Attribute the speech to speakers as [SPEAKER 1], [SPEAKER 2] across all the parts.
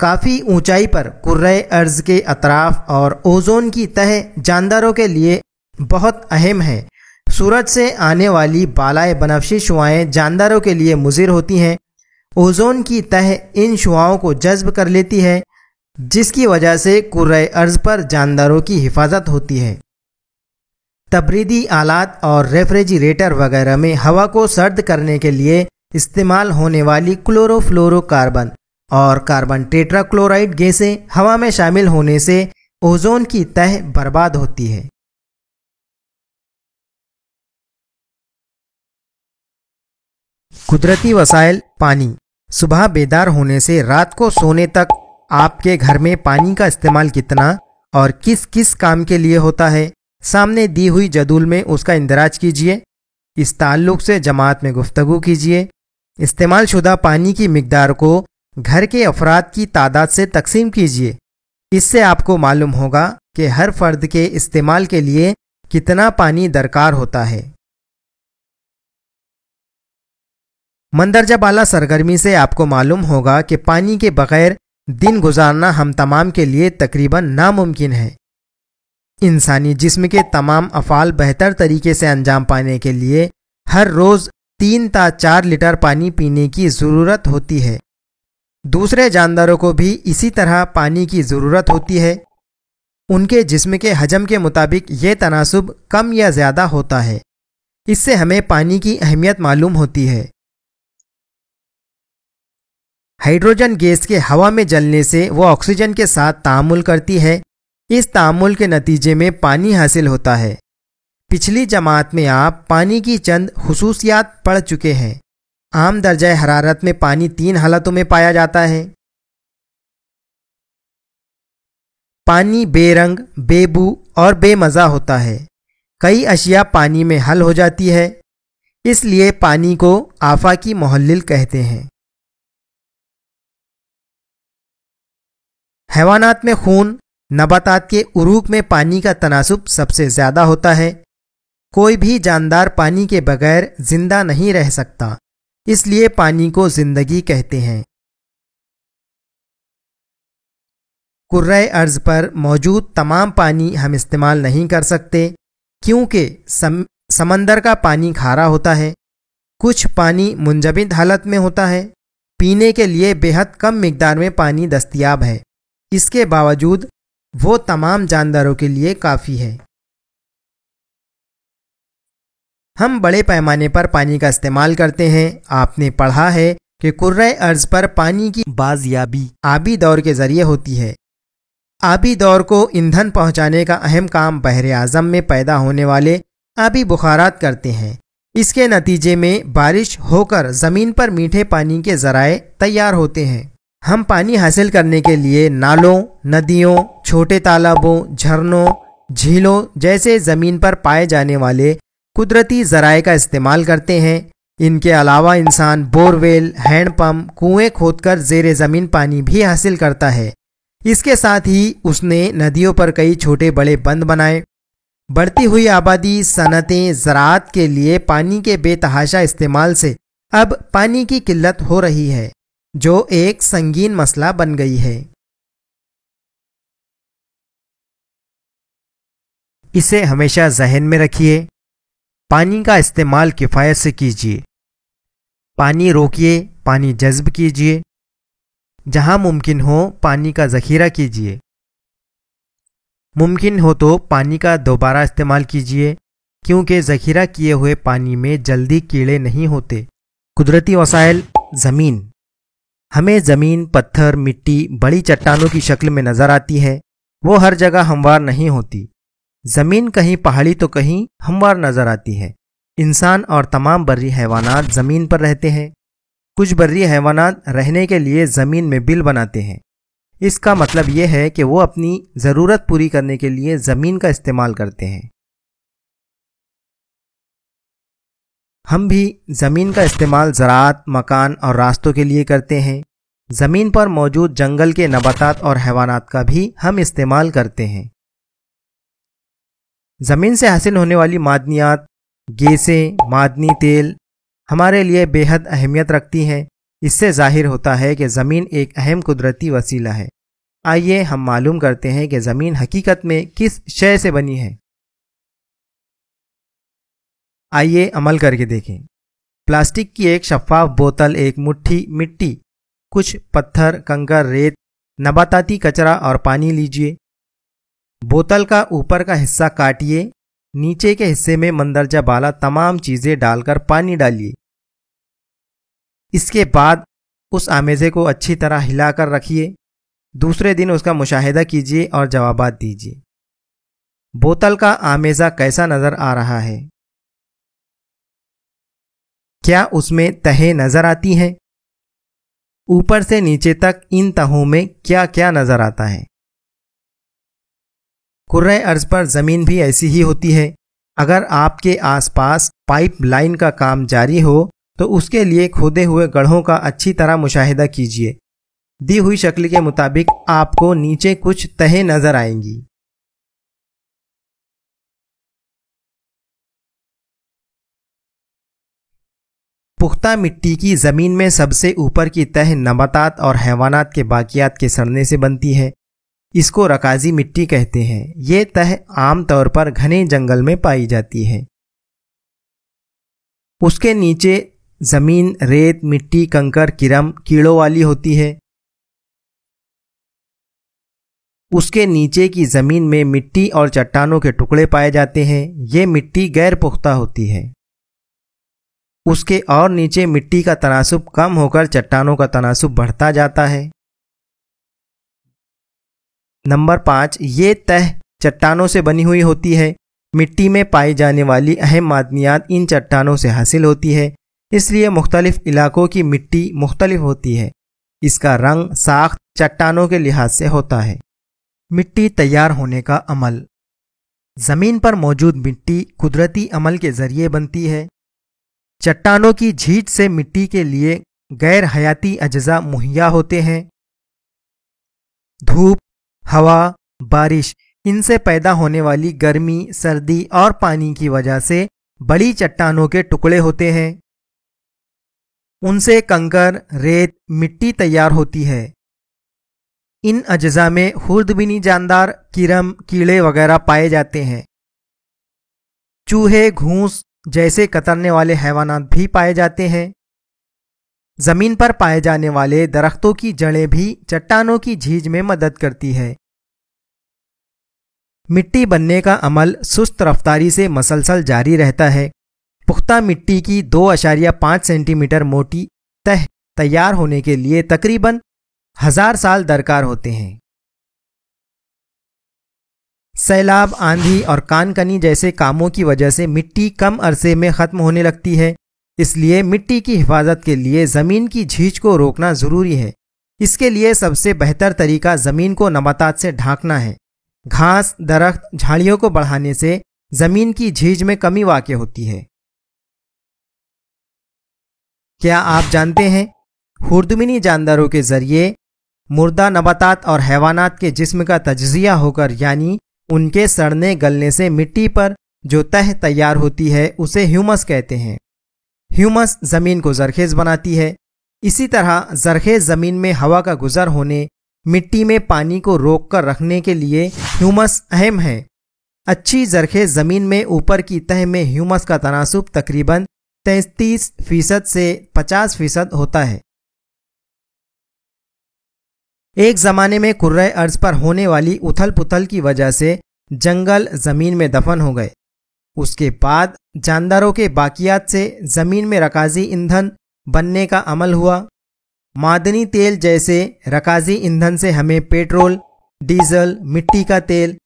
[SPEAKER 1] کافی اونچائی پر کرۂ ارض کے اطراف اور اوزون کی تہ جانداروں کے لیے بہت اہم ہے۔ سورج سے آنے والی بالائے بنفشی شعاعیں جانداروں کے لیے مضر ہوتی ہیں۔ اوزون کی تہ ان شعاؤں کو جذب کر لیتی ہے، جس کی وجہ سے کرۂ ارض پر جانداروں کی حفاظت ہوتی ہے۔ تبریدی آلات اور ریفریجریٹر وغیرہ میں ہوا کو سرد کرنے کے لیے استعمال ہونے والی کلورو فلورو کاربن اور کاربن ٹیٹرا کلورائڈ گیسیں ہوا میں شامل ہونے سے اوزون کی تہ برباد ہوتی ہے۔ قدرتی وسائل پانی۔ صبح بیدار ہونے سے رات کو سونے تک آپ کے گھر میں پانی کا استعمال کتنا اور کس کس کام کے لیے ہوتا ہے، سامنے دی ہوئی جدول میں اس کا اندراج کیجیے۔ اس تعلق سے جماعت میں گفتگو کیجیے۔ استعمال شدہ پانی کی مقدار کو گھر کے افراد کی تعداد سے تقسیم کیجیے۔ اس سے آپ کو معلوم ہوگا کہ ہر فرد کے استعمال کے لیے کتنا پانی درکار ہوتا ہے۔ مندرجہ بالا سرگرمی سے آپ کو معلوم ہوگا کہ پانی کے بغیر دن گزارنا ہم تمام کے لیے تقریباً ناممکن ہے۔ انسانی جسم کے تمام افعال بہتر طریقے سے انجام پانے کے لیے ہر روز 3 تا 4 لیٹر پانی پینے کی ضرورت ہوتی ہے۔ دوسرے جانداروں کو بھی اسی طرح پانی کی ضرورت ہوتی ہے۔ ان کے جسم کے حجم کے مطابق یہ تناسب کم یا زیادہ ہوتا ہے۔ اس سے ہمیں پانی کی اہمیت معلوم ہوتی ہے۔ ہائیڈروجن گیس کے ہوا میں جلنے سے وہ آکسیجن کے ساتھ تعامل کرتی ہے۔ اس تعامل کے نتیجے میں پانی حاصل ہوتا ہے۔ پچھلی جماعت میں آپ پانی کی چند خصوصیات پڑھ چکے ہیں۔ عام درجہ حرارت میں پانی 3 حالتوں میں پایا جاتا ہے۔ پانی بے رنگ، بے بو اور بے مزہ ہوتا ہے۔ کئی اشیاء پانی میں حل ہو جاتی ہے، اس لیے پانی کو آفاقی محلل کہتے ہیں۔ حیوانات میں خون، نباتات کے عروق میں پانی کا تناسب سب سے زیادہ ہوتا ہے۔ کوئی بھی جاندار پانی کے بغیر زندہ نہیں رہ سکتا، اس لیے پانی کو زندگی کہتے ہیں۔ کرۂ ارض پر موجود تمام پانی ہم استعمال نہیں کر سکتے، کیونکہ سمندر کا پانی کھارا ہوتا ہے۔ کچھ پانی منجمد حالت میں ہوتا ہے۔ پینے کے لیے بے حد کم مقدار میں پانی دستیاب ہے، اس کے باوجود وہ تمام جانداروں کے لیے کافی ہے۔ ہم بڑے پیمانے پر پانی کا استعمال کرتے ہیں۔ آپ نے پڑھا ہے کہ کرۂ ارض پر پانی کی بازیابی آبی دور کے ذریعے ہوتی ہے۔ آبی دور کو ایندھن پہنچانے کا اہم کام بحر اعظم میں پیدا ہونے والے آبی بخارات کرتے ہیں۔ اس کے نتیجے میں بارش ہو کر زمین پر میٹھے پانی کے ذرائع تیار ہوتے ہیں۔ ہم پانی حاصل کرنے کے لیے نالوں، ندیوں، چھوٹے تالابوں، جھرنوں، جھیلوں جیسے زمین پر پائے جانے والے قدرتی ذرائع کا استعمال کرتے ہیں۔ ان کے علاوہ انسان بور ویل، ہینڈ پمپ، کنویں کھود کر زیر زمین پانی بھی حاصل کرتا ہے۔ اس کے ساتھ ہی اس نے ندیوں پر کئی چھوٹے بڑے بند بنائے۔ بڑھتی ہوئی آبادی، صنعتیں، زراعت کے لیے پانی کے بے تحاشا استعمال سے اب پانی کی قلت ہو رہی ہے، جو ایک سنگین مسئلہ بن گئی ہے۔ اسے ہمیشہ ذہن میں رکھیے۔ پانی کا استعمال کفایت سے کیجیے۔ پانی روکیے، پانی جذب کیجیے۔ جہاں ممکن ہو پانی کا ذخیرہ کیجیے۔ ممکن ہو تو پانی کا دوبارہ استعمال کیجیے، کیونکہ ذخیرہ کیے ہوئے پانی میں جلدی کیڑے نہیں ہوتے۔ قدرتی وسائل زمین۔ ہمیں زمین، پتھر، مٹی بڑی چٹانوں کی شکل میں نظر آتی ہے۔ وہ ہر جگہ ہموار نہیں ہوتی۔ زمین کہیں پہاڑی تو کہیں ہموار نظر آتی ہے۔ انسان اور تمام بری حیوانات زمین پر رہتے ہیں۔ کچھ بری حیوانات رہنے کے لیے زمین میں بل بناتے ہیں۔ اس کا مطلب یہ ہے کہ وہ اپنی ضرورت پوری کرنے کے لیے زمین کا استعمال کرتے ہیں۔ ہم بھی زمین کا استعمال زراعت، مکان اور راستوں کے لیے کرتے ہیں۔ زمین پر موجود جنگل کے نباتات اور حیوانات کا بھی ہم استعمال کرتے ہیں۔ زمین سے حاصل ہونے والی معدنیات، گیسیں، معدنی تیل ہمارے لیے بے حد اہمیت رکھتی ہیں۔ اس سے ظاہر ہوتا ہے کہ زمین ایک اہم قدرتی وسیلہ ہے۔ آئیے ہم معلوم کرتے ہیں کہ زمین حقیقت میں کس شے سے بنی ہے۔ آئیے عمل کر کے دیکھیں۔ پلاسٹک کی ایک شفاف بوتل، ایک مٹھی مٹی، کچھ پتھر، کنکر، ریت، نباتاتی کچرا اور پانی لیجیے۔ بوتل کا اوپر کا حصہ کاٹیے، نیچے کے حصے میں مندرجہ بالا تمام چیزیں ڈال کر پانی ڈالیے۔ اس کے بعد اس آمیزے کو اچھی طرح ہلا کر رکھیے۔ دوسرے دن اس کا مشاہدہ کیجیے اور جوابات دیجیے۔ بوتل کا آمیزہ کیسا نظر آ رہا ہے؟ کیا اس میں تہیں نظر آتی ہیں؟ اوپر سے نیچے تک ان تہوں میں کیا کیا نظر آتا ہے؟ کرۂ ارض پر زمین بھی ایسی ہی ہوتی ہے۔ اگر آپ کے آس پاس پائپ لائن کا کام جاری ہو تو اس کے لیے کھودے ہوئے گڑھوں کا اچھی طرح مشاہدہ کیجیے۔ دی ہوئی شکل کے مطابق آپ کو نیچے کچھ تہیں نظر آئیں گی۔ پختہ مٹی کی زمین میں سب سے اوپر کی تہ نباتات اور حیوانات کے باقیات کے سڑنے سے بنتی ہے۔ اس کو رکازی مٹی کہتے ہیں۔ یہ تہ عام طور پر گھنے جنگل میں پائی جاتی ہے۔ اس کے نیچے زمین ریت، مٹی، کنکر، کرم، کیڑوں والی ہوتی ہے۔ اس کے نیچے کی زمین میں مٹی اور چٹانوں کے ٹکڑے پائے جاتے ہیں۔ یہ مٹی غیر پختہ ہوتی ہے۔ اس کے اور نیچے مٹی کا تناسب کم ہو کر چٹانوں کا تناسب بڑھتا جاتا ہے۔ نمبر 5، یہ تہ چٹانوں سے بنی ہوئی ہوتی ہے۔ مٹی میں پائی جانے والی اہم معدنیات ان چٹانوں سے حاصل ہوتی ہے، اس لیے مختلف علاقوں کی مٹی مختلف ہوتی ہے۔ اس کا رنگ، ساخت چٹانوں کے لحاظ سے ہوتا ہے۔ مٹی تیار ہونے کا عمل۔ زمین پر موجود مٹی قدرتی عمل کے ذریعے بنتی ہے۔ چٹانوں کی جھیج سے مٹی کے لیے غیر حیاتی اجزاء مہیا ہوتے ہیں۔ دھوپ، ہوا، بارش، ان سے پیدا ہونے والی گرمی، سردی اور پانی کی وجہ سے بڑی چٹانوں کے ٹکڑے ہوتے ہیں۔ ان سے کنکر، ریت، مٹی تیار ہوتی ہے۔ ان اجزاء میں خوردبینی جاندار، کرم، کیڑے وغیرہ پائے جاتے ہیں۔ چوہے، گھونس جیسے کترنے والے حیوانات بھی پائے جاتے ہیں۔ زمین پر پائے جانے والے درختوں کی جڑیں بھی چٹانوں کی جھیج میں مدد کرتی ہے۔ مٹی بننے کا عمل سست رفتاری سے مسلسل جاری رہتا ہے۔ پختہ مٹی کی 2.5 سینٹی میٹر موٹی تہ تیار ہونے کے لیے تقریباً 1000 سال درکار ہوتے ہیں۔ سیلاب، آندھی اور کان کنی جیسے کاموں کی وجہ سے مٹی کم عرصے میں ختم ہونے لگتی ہے۔ اس لیے مٹی کی حفاظت کے لیے زمین کی جھیج کو روکنا ضروری ہے۔ اس کے لیے سب سے بہتر طریقہ زمین کو نباتات سے ڈھانکنا ہے۔ گھاس، درخت، جھاڑیوں کو بڑھانے سے زمین کی جھیج میں کمی واقع ہوتی ہے۔ کیا آپ جانتے ہیں خوردبینی جانداروں کے ذریعے مردہ نباتات اور حیوانات کے جسم کا تجزیہ ہو کر، یعنی ان کے سڑنے گلنے سے مٹی پر جو تہ تیار ہوتی ہے اسے ہیومس کہتے ہیں۔ ہیومس زمین کو زرخیز بناتی ہے۔ اسی طرح زرخیز زمین میں ہوا کا گزر ہونے، مٹی میں پانی کو روک کر رکھنے کے لیے ہیومس اہم ہے۔ اچھی زرخیز زمین میں اوپر کی تہ میں ہیومس کا تناسب تقریباً 33% سے 50% ہوتا ہے۔ ایک زمانے میں کرۂ ارض پر ہونے والی اتھل پتھل کی وجہ سے جنگل زمین میں دفن ہو گئے۔ اس کے بعد جانداروں کے باقیات سے زمین میں رکازی ایندھن بننے کا عمل ہوا۔ معدنی تیل جیسے رکازی ایندھن سے ہمیں پیٹرول، ڈیزل، مٹی کا تیل،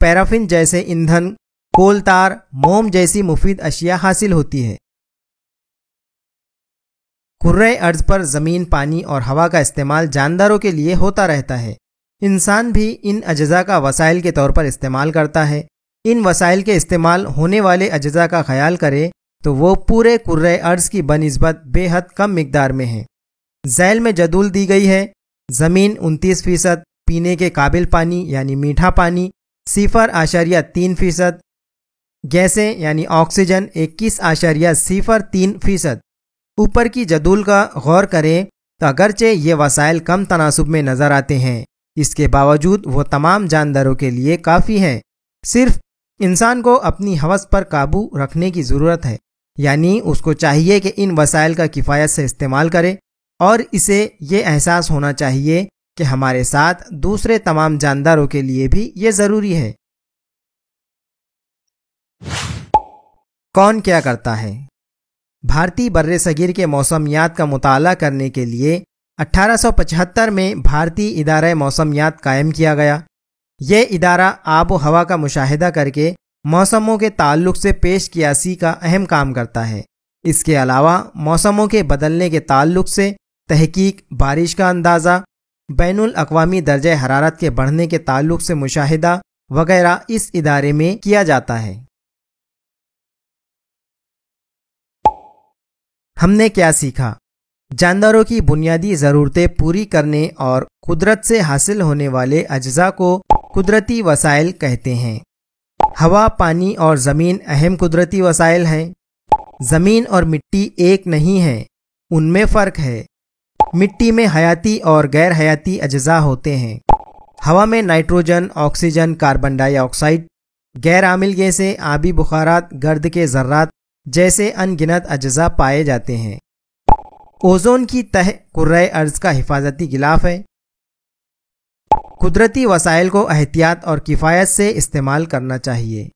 [SPEAKER 1] پیرافن جیسے ایندھن، کول تار، موم جیسی مفید اشیاء حاصل ہوتی ہے۔ کرۂ ارض پر زمین، پانی اور ہوا کا استعمال جانداروں کے لیے ہوتا رہتا ہے۔ انسان بھی ان اجزاء کا وسائل کے طور پر استعمال کرتا ہے۔ ان وسائل کے استعمال ہونے والے اجزاء کا خیال کرے تو وہ پورے کرۂ ارض کی بنسبت بے حد کم مقدار میں ہیں۔ ذیل میں جدول دی گئی ہے۔ زمین 29%، پینے کے قابل پانی یعنی میٹھا پانی 0.3%، گیسیں یعنی آکسیجن 21.03%۔ اوپر کی جدول کا غور کریں تو اگرچہ یہ وسائل کم تناسب میں نظر آتے ہیں، اس کے باوجود وہ تمام جانداروں کے لیے کافی ہیں۔ صرف انسان کو اپنی ہوس پر قابو رکھنے کی ضرورت ہے، یعنی اس کو چاہیے کہ ان وسائل کا کفایت سے استعمال کرے، اور اسے یہ احساس ہونا چاہیے کہ ہمارے ساتھ دوسرے تمام جانداروں کے لیے بھی یہ ضروری ہے۔ کون کیا کرتا ہے؟ بھارتی بر صغیر کے موسمیات کا مطالعہ کرنے کے لیے 1875 میں بھارتی ادارہ موسمیات قائم کیا گیا۔ یہ ادارہ آب و ہوا کا مشاہدہ کر کے موسموں کے تعلق سے پیش قیاسی کا اہم کام کرتا ہے۔ اس کے علاوہ موسموں کے بدلنے کے تعلق سے تحقیق، بارش کا اندازہ، بین الاقوامی درجہ حرارت کے بڑھنے کے تعلق سے مشاہدہ وغیرہ اس ادارے میں کیا جاتا ہے۔ ہم نے کیا سیکھا؟ جانداروں کی بنیادی ضرورتیں پوری کرنے اور قدرت سے حاصل ہونے والے اجزاء کو قدرتی وسائل کہتے ہیں۔ ہوا، پانی اور زمین اہم قدرتی وسائل ہیں۔ زمین اور مٹی ایک نہیں ہیں، ان میں فرق ہے۔ مٹی میں حیاتی اور غیر حیاتی اجزاء ہوتے ہیں۔ ہوا میں نائٹروجن، آکسیجن، کاربن ڈائی آکسائڈ، غیر عامل گیسیں، آبی بخارات، گرد کے ذرات جیسے ان گنت اجزاء پائے جاتے ہیں۔ اوزون کی تہ کرۂ ارض کا حفاظتی غلاف ہے۔ قدرتی وسائل کو احتیاط اور کفایت سے استعمال کرنا چاہیے۔